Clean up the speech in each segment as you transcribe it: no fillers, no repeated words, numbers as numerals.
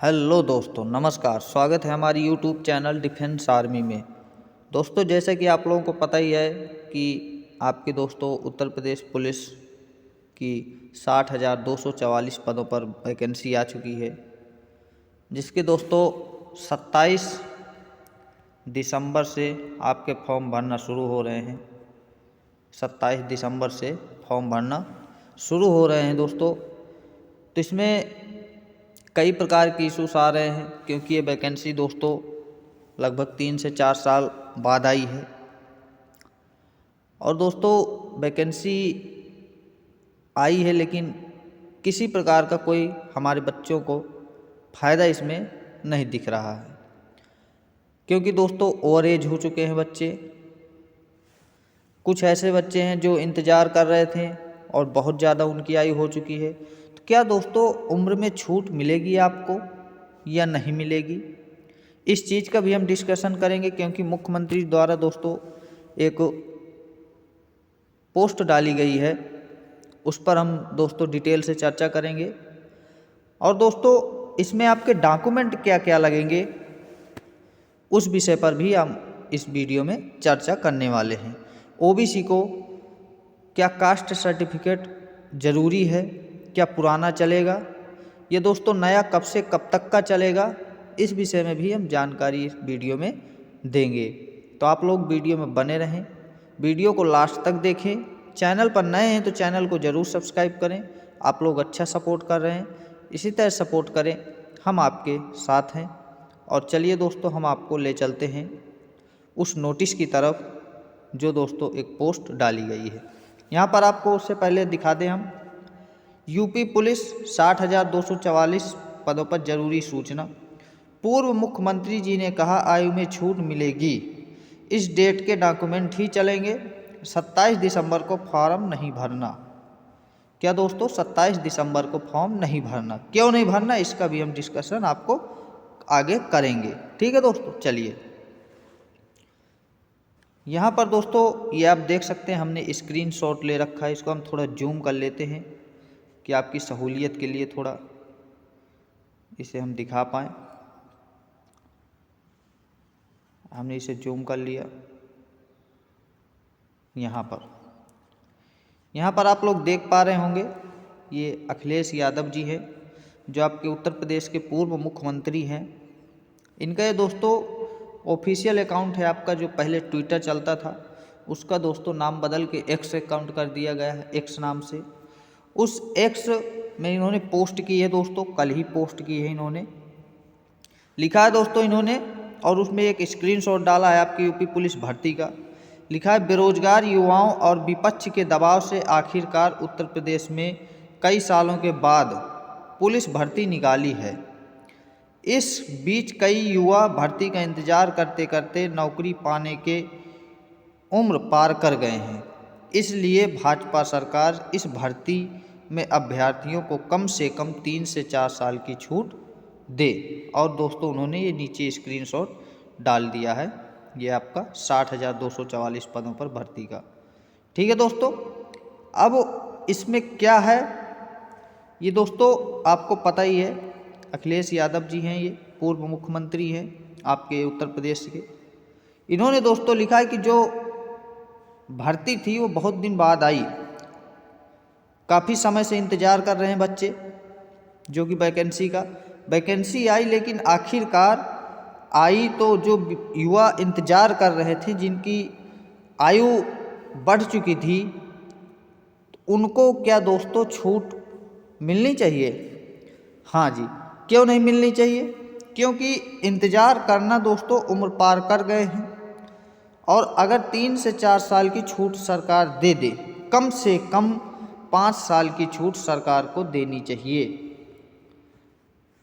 Hello दोस्तों, नमस्कार। स्वागत है हमारी यूट्यूब चैनल डिफेंस आर्मी में। दोस्तों, जैसे कि आप लोगों को पता ही है कि आपके दोस्तों उत्तर प्रदेश पुलिस की 60,244 पदों पर वैकेंसी आ चुकी है, जिसके दोस्तों 27 दिसंबर से आपके फॉर्म भरना शुरू हो रहे हैं। 27 दिसंबर से फॉर्म भरना शुरू हो रहे हैं दोस्तों। तो इसमें कई प्रकार के इशूज़ आ रहे हैं, क्योंकि ये वैकेंसी दोस्तों लगभग 3 से 4 साल बाद आई है। और दोस्तों वैकेंसी आई है, लेकिन किसी प्रकार का कोई हमारे बच्चों को फ़ायदा इसमें नहीं दिख रहा है, क्योंकि दोस्तों ओवर एज हो चुके हैं बच्चे। कुछ ऐसे बच्चे हैं जो इंतज़ार कर रहे थे और बहुत ज़्यादा उनकी आयु हो चुकी है। तो क्या दोस्तों उम्र में छूट मिलेगी आपको या नहीं मिलेगी, इस चीज़ का भी हम डिस्कशन करेंगे, क्योंकि मुख्यमंत्री द्वारा दोस्तों एक पोस्ट डाली गई है, उस पर हम दोस्तों डिटेल से चर्चा करेंगे। और दोस्तों इसमें आपके डॉक्यूमेंट क्या क्या लगेंगे, उस विषय पर भी हम इस वीडियो में चर्चा करने वाले हैं। ओबीसी को क्या कास्ट सर्टिफिकेट ज़रूरी है, क्या पुराना चलेगा, ये दोस्तों नया कब से कब तक का चलेगा, इस विषय में भी हम जानकारी इस वीडियो में देंगे। तो आप लोग वीडियो में बने रहें, वीडियो को लास्ट तक देखें। चैनल पर नए हैं तो चैनल को ज़रूर सब्सक्राइब करें। आप लोग अच्छा सपोर्ट कर रहे हैं, इसी तरह सपोर्ट करें, हम आपके साथ हैं। और चलिए दोस्तों, हम आपको ले चलते हैं उस नोटिस की तरफ जो दोस्तों एक पोस्ट डाली गई है। यहाँ पर आपको उससे पहले दिखा दें हम, यूपी पुलिस 60,244 पदों पर जरूरी सूचना। पूर्व मुख्यमंत्री जी ने कहा आयु में छूट मिलेगी, इस डेट के डॉक्यूमेंट ही चलेंगे, 27 दिसंबर को फॉर्म नहीं भरना। क्या दोस्तों 27 दिसंबर को फॉर्म नहीं भरना, क्यों नहीं भरना, इसका भी हम डिस्कशन आपको आगे करेंगे। ठीक है दोस्तों, चलिए। यहाँ पर दोस्तों ये आप देख सकते हैं, हमने स्क्रीनशॉट ले रखा है, इसको हम थोड़ा जूम कर लेते हैं कि आपकी सहूलियत के लिए थोड़ा इसे हम दिखा पाएँ। हमने इसे जूम कर लिया। यहाँ पर आप लोग देख पा रहे होंगे, ये अखिलेश यादव जी हैं, जो आपके उत्तर प्रदेश के पूर्व मुख्यमंत्री हैं। इनका ये दोस्तों ऑफिशियल अकाउंट है आपका, जो पहले ट्विटर चलता था उसका दोस्तों नाम बदल के एक्स अकाउंट कर दिया गया है, एक्स नाम से। उस एक्स में इन्होंने पोस्ट की है दोस्तों, कल ही पोस्ट की है इन्होंने। लिखा है दोस्तों इन्होंने, और उसमें एक स्क्रीनशॉट डाला है आपकी यूपी पुलिस भर्ती का। लिखा है, बेरोजगार युवाओं और विपक्ष के दबाव से आखिरकार उत्तर प्रदेश में कई सालों के बाद पुलिस भर्ती निकाली है। इस बीच कई युवा भर्ती का इंतजार करते करते नौकरी पाने के उम्र पार कर गए हैं। इसलिए भाजपा सरकार इस भर्ती में अभ्यर्थियों को कम से कम 3 से 4 साल की छूट दे। और दोस्तों उन्होंने ये नीचे स्क्रीनशॉट डाल दिया है, ये आपका 60,244 पदों पर भर्ती का। ठीक है दोस्तों, अब इसमें क्या है ये दोस्तों आपको पता ही है। अखिलेश यादव जी हैं, ये पूर्व मुख्यमंत्री हैं आपके उत्तर प्रदेश के। इन्होंने दोस्तों लिखा है कि जो भर्ती थी वो बहुत दिन बाद आई, काफ़ी समय से इंतज़ार कर रहे हैं बच्चे, जो कि वैकेंसी आई, लेकिन आखिरकार आई। तो जो युवा इंतज़ार कर रहे थे, जिनकी आयु बढ़ चुकी थी, उनको क्या दोस्तों छूट मिलनी चाहिए? हाँ जी, क्यों नहीं मिलनी चाहिए? क्योंकि इंतज़ार करना दोस्तों उम्र पार कर गए हैं, और अगर 3 से 4 साल की छूट सरकार दे दे, कम से कम 5 साल की छूट सरकार को देनी चाहिए।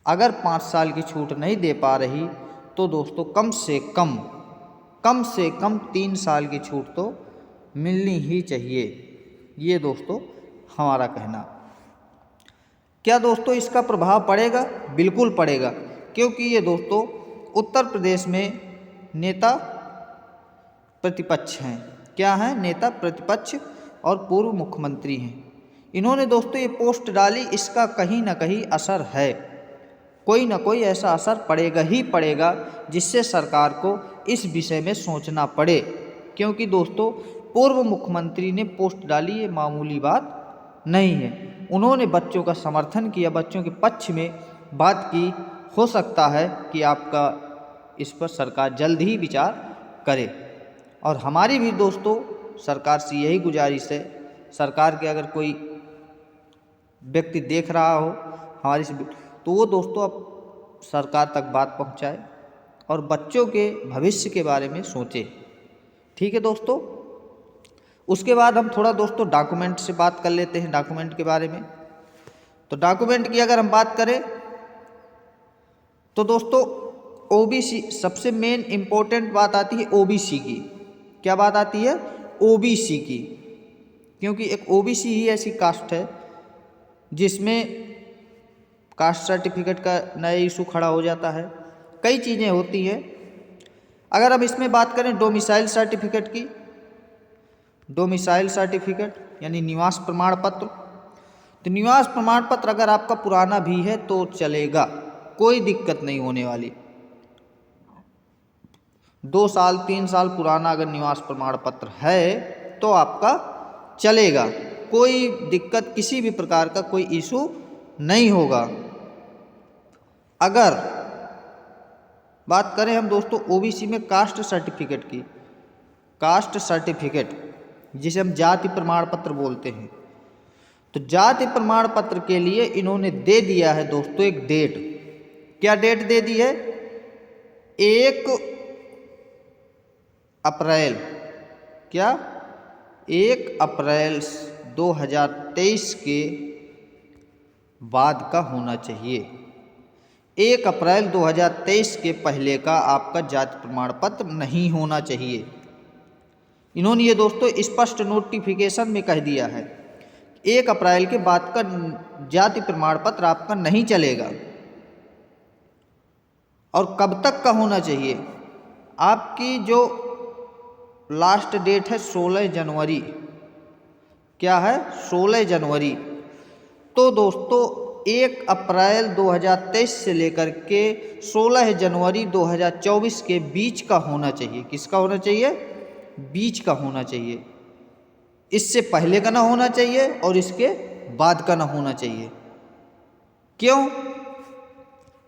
अगर 5 साल की छूट नहीं दे पा रही तो दोस्तों कम से कम 3 साल की छूट तो मिलनी ही चाहिए, ये दोस्तों हमारा कहना। क्या दोस्तों इसका प्रभाव पड़ेगा? बिल्कुल पड़ेगा, क्योंकि ये दोस्तों उत्तर प्रदेश में नेता प्रतिपक्ष हैं। क्या हैं? नेता प्रतिपक्ष और पूर्व मुख्यमंत्री हैं। इन्होंने दोस्तों ये पोस्ट डाली, इसका कहीं ना कहीं असर है। कोई ना कोई ऐसा असर पड़ेगा ही पड़ेगा जिससे सरकार को इस विषय में सोचना पड़े। क्योंकि दोस्तों पूर्व मुख्यमंत्री ने पोस्ट डाली, ये मामूली बात नहीं है। उन्होंने बच्चों का समर्थन किया, बच्चों के पक्ष में बात की। हो सकता है कि आपका इस पर सरकार जल्द ही विचार करे। और हमारी भी दोस्तों सरकार से यही गुजारिश है, सरकार के अगर कोई व्यक्ति देख रहा हो हमारी तो वो दोस्तों अब सरकार तक बात पहुंचाए और बच्चों के भविष्य के बारे में सोचे। ठीक है दोस्तों। उसके बाद हम थोड़ा दोस्तों डॉक्यूमेंट से बात कर लेते हैं, डॉक्यूमेंट के बारे में। तो डॉक्यूमेंट की अगर हम बात करें तो दोस्तों ओबीसी, सबसे मेन इम्पोर्टेंट बात आती है ओबीसी की। क्या बात आती है? ओबीसी की। क्योंकि एक ओबीसी ही ऐसी कास्ट है जिसमें कास्ट सर्टिफिकेट का नया इशू खड़ा हो जाता है, कई चीज़ें होती हैं। अगर हम इसमें बात करें डोमिसाइल सर्टिफिकेट की, डोमिसाइल सर्टिफिकेट यानी निवास प्रमाण पत्र, तो निवास प्रमाण पत्र अगर आपका पुराना भी है तो चलेगा, कोई दिक्कत नहीं होने वाली। 2 साल 3 साल पुराना अगर निवास प्रमाण पत्र है तो आपका चलेगा, कोई दिक्कत, किसी भी प्रकार का कोई इशू नहीं होगा। अगर बात करें हम दोस्तों ओबीसी में कास्ट सर्टिफिकेट की, कास्ट सर्टिफिकेट जिसे हम जाति प्रमाण पत्र बोलते हैं, तो जाति प्रमाण पत्र के लिए इन्होंने दे दिया है दोस्तों एक डेट। क्या डेट दे दी है? 1 अप्रैल, क्या 1 अप्रैल 2023 के बाद का होना चाहिए। 1 अप्रैल 2023 के पहले का आपका जाति प्रमाण पत्र नहीं होना चाहिए। इन्होंने ये दोस्तों स्पष्ट नोटिफिकेशन में कह दिया है, 1 अप्रैल के बाद का जाति प्रमाण पत्र आपका नहीं चलेगा। और कब तक का होना चाहिए? आपकी जो लास्ट डेट है 16 जनवरी, क्या है? 16 जनवरी। तो दोस्तों 1 अप्रैल 2023 से लेकर के 16 जनवरी 2024 के बीच का होना चाहिए। किसका होना चाहिए? बीच का होना चाहिए। इससे पहले का ना होना चाहिए और इसके बाद का ना होना चाहिए। क्यों?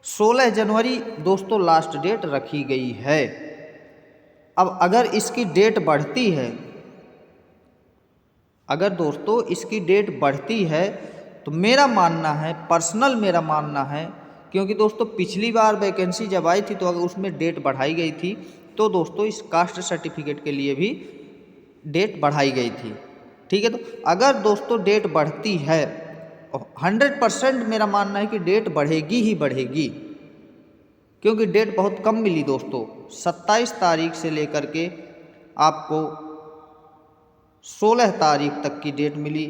16 जनवरी दोस्तों लास्ट डेट रखी गई है। अब अगर इसकी डेट बढ़ती है, अगर दोस्तों इसकी डेट बढ़ती है तो मेरा मानना है, पर्सनल मेरा मानना है, क्योंकि दोस्तों पिछली बार वैकेंसी जब आई थी तो अगर उसमें डेट बढ़ाई गई थी तो दोस्तों इस कास्ट सर्टिफिकेट के लिए भी डेट बढ़ाई गई थी। ठीक है, तो अगर दोस्तों डेट बढ़ती है, 100% मेरा मानना है कि डेट बढ़ेगी ही बढ़ेगी, क्योंकि डेट बहुत कम मिली दोस्तों। 27 तारीख से लेकर के आपको 16 तारीख तक की डेट मिली।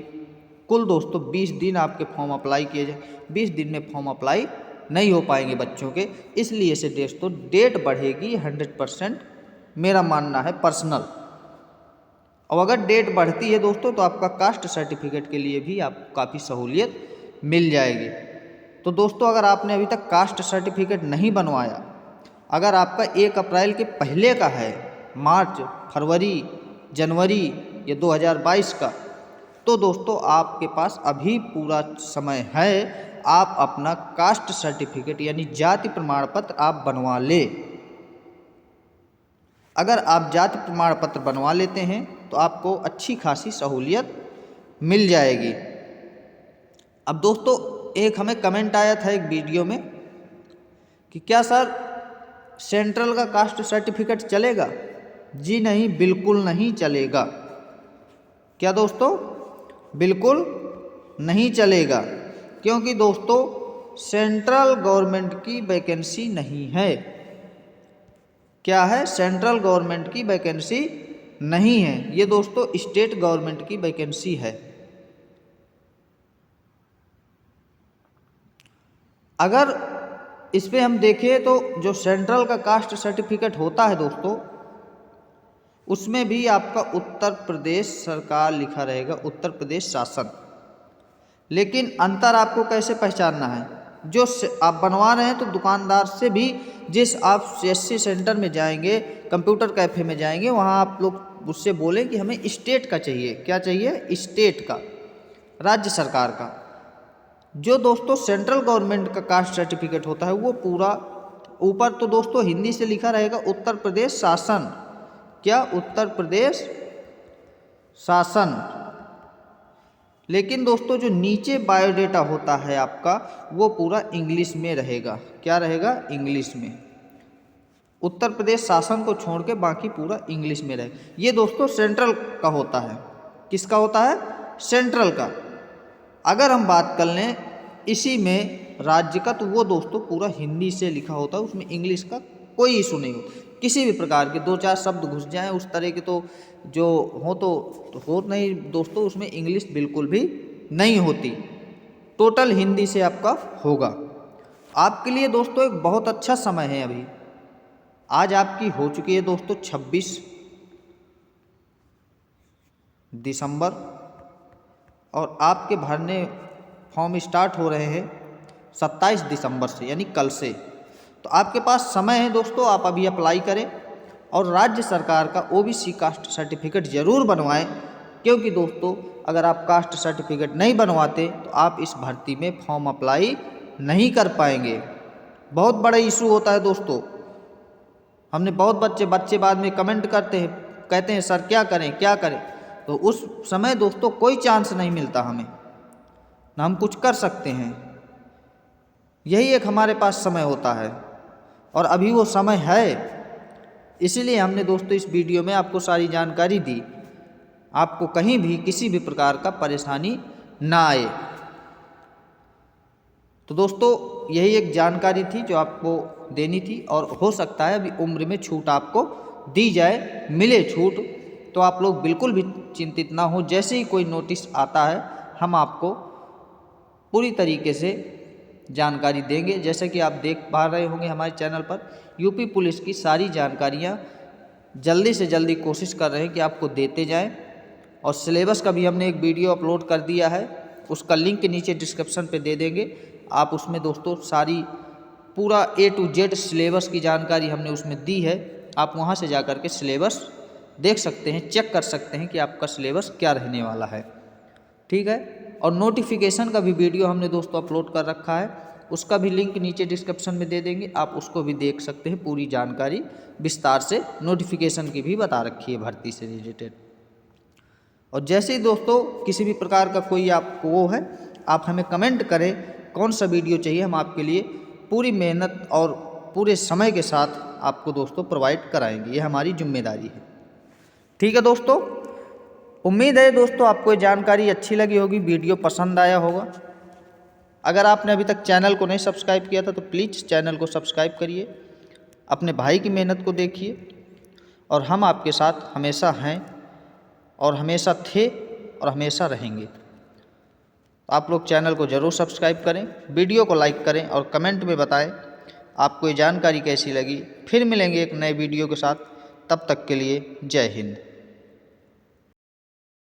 कुल दोस्तों 20 दिन आपके फॉर्म अप्लाई किए जाए, 20 दिन में फॉर्म अप्लाई नहीं हो पाएंगे बच्चों के, इसलिए से दोस्तों डेट बढ़ेगी 100%, मेरा मानना है पर्सनल। और अगर डेट बढ़ती है दोस्तों तो आपका कास्ट सर्टिफिकेट के लिए भी आपको काफ़ी सहूलियत मिल जाएगी। तो दोस्तों अगर आपने अभी तक कास्ट सर्टिफिकेट नहीं बनवाया, अगर आपका 1 अप्रैल के पहले का है, मार्च, फरवरी, जनवरी या 2022 का, तो दोस्तों आपके पास अभी पूरा समय है, आप अपना कास्ट सर्टिफिकेट यानी जाति प्रमाण पत्र आप बनवा ले। अगर आप जाति प्रमाण पत्र बनवा लेते हैं तो आपको अच्छी खासी सहूलियत मिल जाएगी। अब दोस्तों एक हमें कमेंट आया था एक वीडियो में कि क्या सर सेंट्रल का कास्ट सर्टिफिकेट चलेगा? जी नहीं, बिल्कुल नहीं चलेगा। क्या दोस्तों? बिल्कुल नहीं चलेगा, क्योंकि दोस्तों सेंट्रल गवर्नमेंट की वैकेंसी नहीं है। क्या है? सेंट्रल गवर्नमेंट की वैकेंसी नहीं है, ये दोस्तों स्टेट गवर्नमेंट की वैकेंसी है। अगर इस पे हम देखें तो जो सेंट्रल का कास्ट सर्टिफिकेट होता है दोस्तों, उसमें भी आपका उत्तर प्रदेश सरकार लिखा रहेगा, उत्तर प्रदेश शासन। लेकिन अंतर आपको कैसे पहचानना है? जो आप बनवा रहे हैं तो दुकानदार से भी, जिस आप CSC सेंटर में जाएंगे, कंप्यूटर कैफ़े में जाएंगे, वहाँ आप लोग उससे बोलें कि हमें स्टेट का चाहिए। क्या चाहिए? स्टेट का, राज्य सरकार का। जो दोस्तों सेंट्रल गवर्नमेंट का कास्ट सर्टिफिकेट होता है वो पूरा ऊपर तो दोस्तों हिंदी से लिखा रहेगा उत्तर प्रदेश शासन। क्या? उत्तर प्रदेश शासन। लेकिन दोस्तों जो नीचे बायोडेटा होता है आपका वो पूरा इंग्लिश में रहेगा। क्या रहेगा? इंग्लिश में। उत्तर प्रदेश शासन को छोड़ के बाकी पूरा इंग्लिश में रहेगा। ये दोस्तों सेंट्रल का होता है। किसका होता है? सेंट्रल का। अगर हम बात कर लें इसी में राज्य का, तो वो दोस्तों पूरा हिंदी से लिखा होता है, उसमें इंग्लिश का कोई इशू नहीं होता। किसी भी प्रकार के 2-4 शब्द घुस जाएं उस तरह के तो जो हो तो हो नहीं दोस्तों, उसमें इंग्लिश बिल्कुल भी नहीं होती, टोटल हिंदी से आपका होगा। आपके लिए दोस्तों एक बहुत अच्छा समय है अभी। आज आपकी हो चुकी है दोस्तों 26 दिसंबर और आपके भरने फॉर्म स्टार्ट हो रहे हैं 27 दिसंबर से, यानी कल से। तो आपके पास समय है दोस्तों, आप अभी अप्लाई करें और राज्य सरकार का OBC कास्ट सर्टिफिकेट ज़रूर बनवाएं, क्योंकि दोस्तों अगर आप कास्ट सर्टिफिकेट नहीं बनवाते तो आप इस भर्ती में फॉर्म अप्लाई नहीं कर पाएंगे। बहुत बड़ा इशू होता है दोस्तों। हमने बहुत बच्चे बाद में कमेंट करते हैं, कहते हैं सर क्या करें क्या करें, तो उस समय दोस्तों कोई चांस नहीं मिलता हमें, ना हम कुछ कर सकते हैं। यही एक हमारे पास समय होता है और अभी वो समय है, इसीलिए हमने दोस्तों इस वीडियो में आपको सारी जानकारी दी, आपको कहीं भी किसी भी प्रकार का परेशानी ना आए। तो दोस्तों यही एक जानकारी थी जो आपको देनी थी, और हो सकता है अभी उम्र में छूट आपको दी जाए, मिले छूट, तो आप लोग बिल्कुल भी चिंतित ना हो। जैसे ही कोई नोटिस आता है हम आपको पूरी तरीके से जानकारी देंगे। जैसे कि आप देख पा रहे होंगे हमारे चैनल पर यूपी पुलिस की सारी जानकारियाँ जल्दी से जल्दी कोशिश कर रहे हैं कि आपको देते जाएं। और सिलेबस का भी हमने एक वीडियो अपलोड कर दिया है, उसका लिंक नीचे डिस्क्रिप्शन पे दे देंगे। आप उसमें दोस्तों सारी पूरा A to Z सिलेबस की जानकारी हमने उसमें दी है, आप वहाँ से जा कर के सिलेबस देख सकते हैं, चेक कर सकते हैं कि आपका सिलेबस क्या रहने वाला है। ठीक है। और नोटिफिकेशन का भी वीडियो हमने दोस्तों अपलोड कर रखा है, उसका भी लिंक नीचे डिस्क्रिप्शन में दे देंगे, आप उसको भी देख सकते हैं। पूरी जानकारी विस्तार से नोटिफिकेशन की भी बता रखी है भर्ती से रिलेटेड। और जैसे ही दोस्तों किसी भी प्रकार का कोई आपको वो है, आप हमें कमेंट करें कौन सा वीडियो चाहिए, हम आपके लिए पूरी मेहनत और पूरे समय के साथ आपको दोस्तों प्रोवाइड कराएंगे, ये हमारी जिम्मेदारी है। ठीक है दोस्तों, उम्मीद है दोस्तों आपको ये जानकारी अच्छी लगी होगी, वीडियो पसंद आया होगा। अगर आपने अभी तक चैनल को नहीं सब्सक्राइब किया था तो प्लीज़ चैनल को सब्सक्राइब करिए, अपने भाई की मेहनत को देखिए, और हम आपके साथ हमेशा हैं और हमेशा थे और हमेशा रहेंगे। आप लोग चैनल को ज़रूर सब्सक्राइब करें, वीडियो को लाइक करें और कमेंट में बताएं आपको ये जानकारी कैसी लगी। फिर मिलेंगे एक नए वीडियो के साथ, तब तक के लिए जय हिंद।